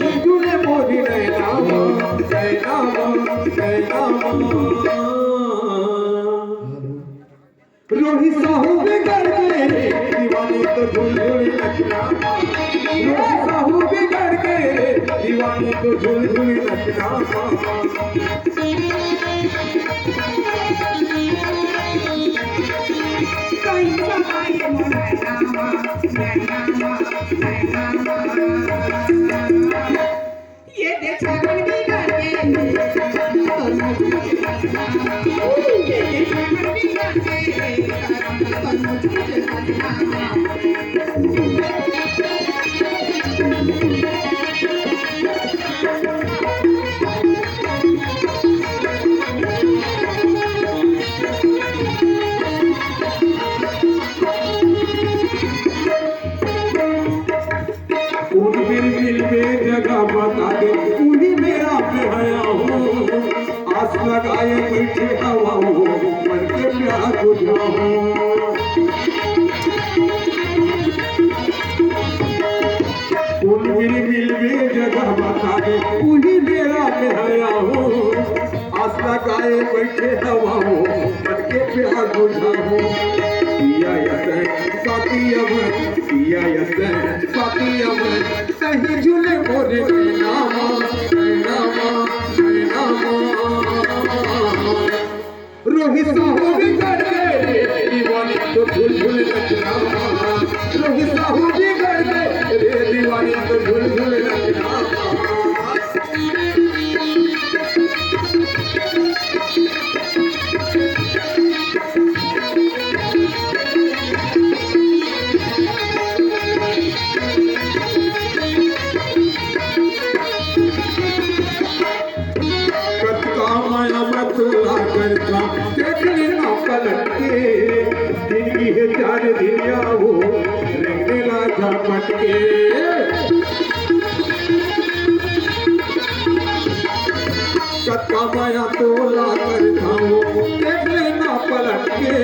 सही झूले मोरी नैना नैना नैना रोही साहू बिगड़ गए दीवानी तो झूल झूल नचना रोही साहू बिगड़ गए दीवानी तो झूल झूल नचना ये देखा मन बिगड़ गए ये देखा मन बिगड़ जगह बता दे उन्हीं मेरा प्याया हो आस लगाए बैठे हवा हो मन के प्यार बुझा हो मिल में जगह बता दे उन्हीं मेरा प्याया हो आस लगाए बैठे हवा हो मन के प्यार बुझा हो साथी अमर सही झूले मोरे नामा नामा नामा रोहित साहू बिगड़ गए दीवानी तो झूल झूल नचना रोहित साहू बिगड़ गए दीवानी तो झूल झूल नचना करता देख लेना पलट के जिंदगी है चार दिनिया हो रंगने लाजा पटके कत्ता माया तोला करता हो देख लेना पलट के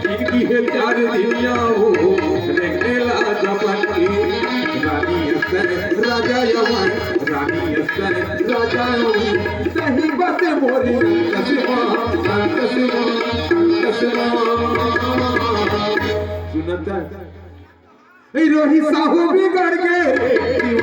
जिंदगी है चार दिनिया हो रंगने लाजा पटके रानी अक्सर राजा यमन रानी अक्सर राजा यमन सही बात मोरी सुनता रोही साहू बिगड़ गए